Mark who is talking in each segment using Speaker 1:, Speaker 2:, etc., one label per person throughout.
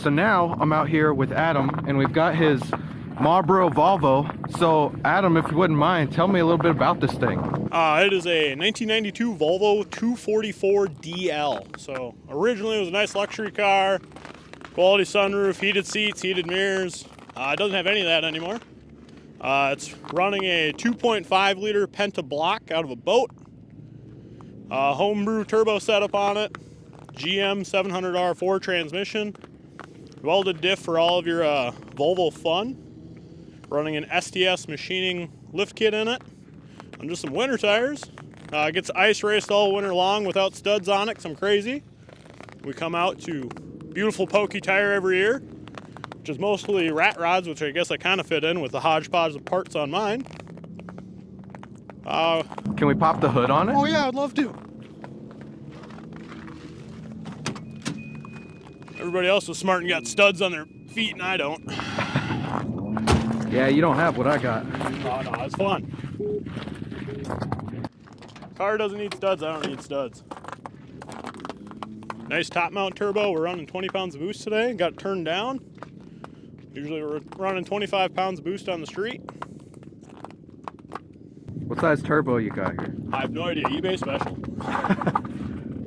Speaker 1: So now I'm out here with Adam, and we've got his Marlboro Volvo. So Adam, if you wouldn't mind, tell me a little bit about this thing.
Speaker 2: It is a 1992 Volvo 244 DL. So originally it was a nice luxury car, quality sunroof, heated seats, heated mirrors. It doesn't have any of that anymore. It's running a 2.5 liter Penta block out of a boat. Homebrew turbo setup on it. GM 700R4 transmission. Welded diff for all of your Volvo fun. Running an STS machining lift kit in it. On just some winter tires. Gets ice raced all winter long without studs on it because I'm crazy. We come out to beautiful Pokey Tire every year, which is mostly rat rods, which I guess I kind of fit in with the hodgepodge of parts on mine.
Speaker 1: Can we pop the hood on it?
Speaker 2: Oh yeah, I'd love to. Everybody else was smart and got studs on their feet, and I don't.
Speaker 1: Yeah, you don't have what I got.
Speaker 2: Oh no, it's fun. Car doesn't need studs, I don't need studs. Nice top mount turbo. We're running 20 pounds of boost today. Got it turned down. Usually we're running 25 pounds of boost on the street.
Speaker 1: What size turbo you got here?
Speaker 2: I have no idea. eBay special.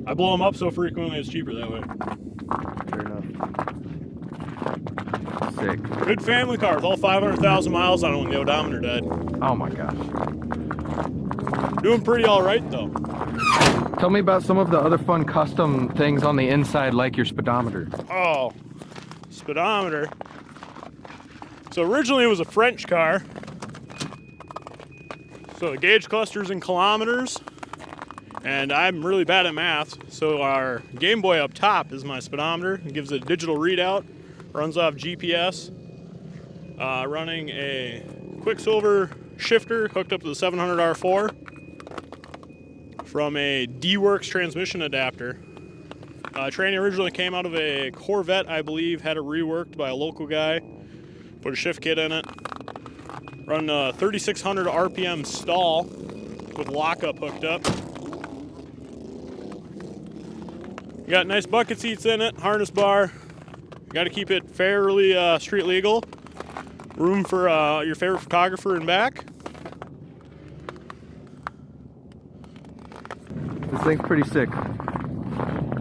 Speaker 2: I blow them up so frequently it's cheaper that way.
Speaker 1: Fair enough. Sick.
Speaker 2: Good family car with all 500,000 miles on it when the odometer died.
Speaker 1: Oh my gosh.
Speaker 2: Doing pretty all right though.
Speaker 1: Tell me about some of the other fun custom things on the inside, like your speedometer.
Speaker 2: Oh, speedometer. So originally it was a French car. So the gauge cluster's in kilometers, and I'm really bad at math, so our Game Boy up top is my speedometer. It gives it a digital readout, runs off GPS, running a Quicksilver shifter hooked up to the 700R4 from a D-Works transmission adapter. Training originally came out of a Corvette, I believe, had it reworked by a local guy, put a shift kit in it. Run a 3,600 RPM stall with lockup hooked up. You got nice bucket seats in it, harness bar. You got to keep it fairly street legal. Room for your favorite photographer in back.
Speaker 1: This thing's pretty sick.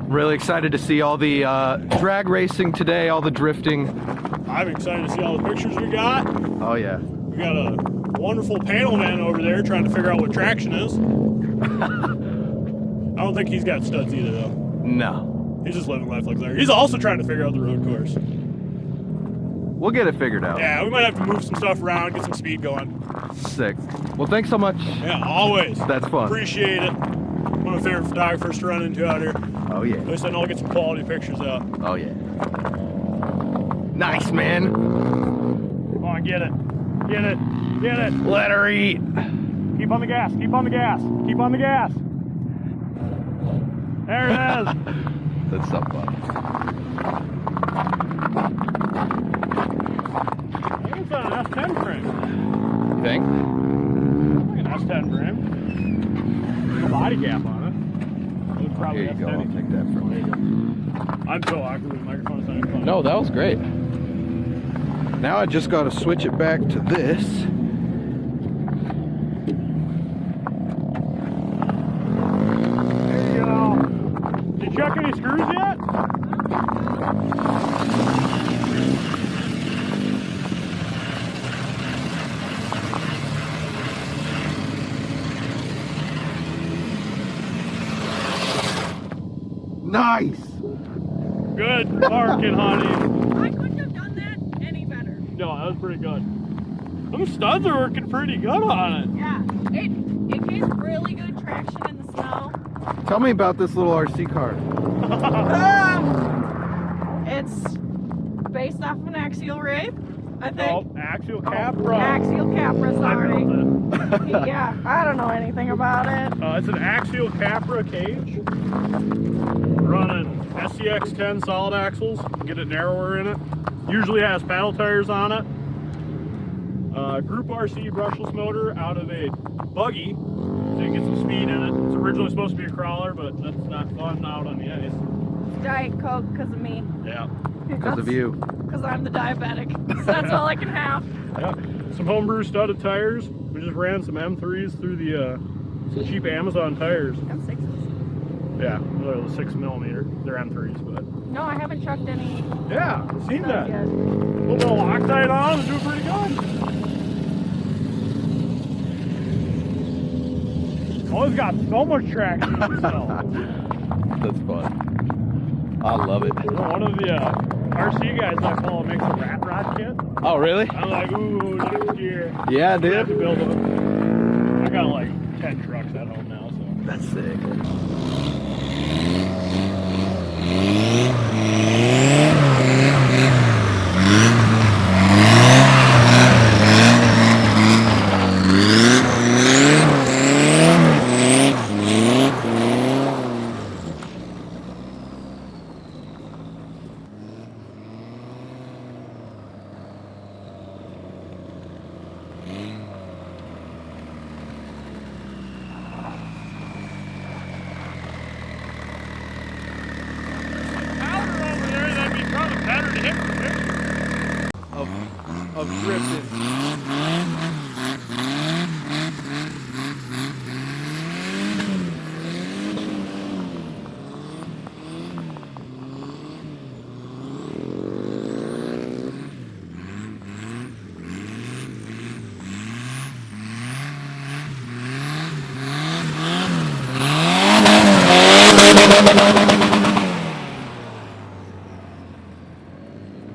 Speaker 1: Really excited to see all the drag racing today, all the drifting.
Speaker 2: I'm excited to see all the pictures we got.
Speaker 1: Oh yeah.
Speaker 2: We got a wonderful panel man over there trying to figure out what traction is. I don't think he's got studs either though.
Speaker 1: No.
Speaker 2: He's just living life like that. He's also trying to figure out the road course.
Speaker 1: We'll get it figured out.
Speaker 2: Yeah, we might have to move some stuff around, get some speed going.
Speaker 1: Sick. Well, thanks so much.
Speaker 2: Yeah, always.
Speaker 1: That's fun.
Speaker 2: Appreciate it. One of my favorite photographers to run into out here.
Speaker 1: Oh yeah.
Speaker 2: At least I know I'll get some quality pictures out.
Speaker 1: Oh yeah. Nice, man.
Speaker 2: Come on, get it. Get it. Get it.
Speaker 1: Let her eat.
Speaker 2: Keep on the gas. Keep on the gas. Keep on the gas. There it is.
Speaker 1: That's so fun.
Speaker 2: I think it's on an S10 frame.
Speaker 1: You think?
Speaker 2: Like an S10 frame. There's a body gap on it. It's probably
Speaker 1: Here you go.
Speaker 2: S10.
Speaker 1: I'll take that from you.
Speaker 2: I'm so awkward with microphones.
Speaker 1: No, that was great. Now I just got to switch it back to this.
Speaker 2: There you go. Did you check any screws yet?
Speaker 1: Nice.
Speaker 2: Good barking, honey.
Speaker 3: I couldn't have done that any better.
Speaker 2: No, that was pretty good. Them studs are working pretty good on it.
Speaker 3: Yeah, it gets really good traction in the snow.
Speaker 1: Tell me about this little RC car.
Speaker 3: It's based off of an axial rig, I think.
Speaker 2: Oh, axial Capra.
Speaker 3: Axial Capra, sorry.
Speaker 2: I built it.
Speaker 3: Yeah, I don't know anything about it.
Speaker 2: It's an axial Capra cage. Running SCX10 solid axles. Get it narrower in it. Usually has paddle tires on it. Group RC brushless motor out of a buggy, so you can get some speed in it. It's originally supposed to be a crawler, but that's not fun out on the ice.
Speaker 3: Diet Coke because of me.
Speaker 2: Yeah.
Speaker 1: Because of you.
Speaker 3: Because I'm the diabetic. So that's all I can have.
Speaker 2: Yeah. Some Homebrew studded tires. We just ran some M3s through the some cheap Amazon tires.
Speaker 3: M6s.
Speaker 2: Yeah, they're the 6mm. They're M3s, but.
Speaker 3: No, I haven't chucked any
Speaker 2: Yeah, I've seen
Speaker 3: stuff
Speaker 2: that.
Speaker 3: yet.
Speaker 2: A little bit of Loctite on, it's doing pretty good. Always got so much traction.
Speaker 1: That's fun. I love it.
Speaker 2: One of the RC guys I follow makes a rat rod kit.
Speaker 1: Oh, really?
Speaker 2: I'm like, ooh, next year.
Speaker 1: Yeah,
Speaker 2: We have to
Speaker 1: dude.
Speaker 2: build them. I got like 10 trucks at home now, so.
Speaker 1: That's sick.
Speaker 2: Powder over there, that'd be probably better to hit the picture.
Speaker 1: Of drifting.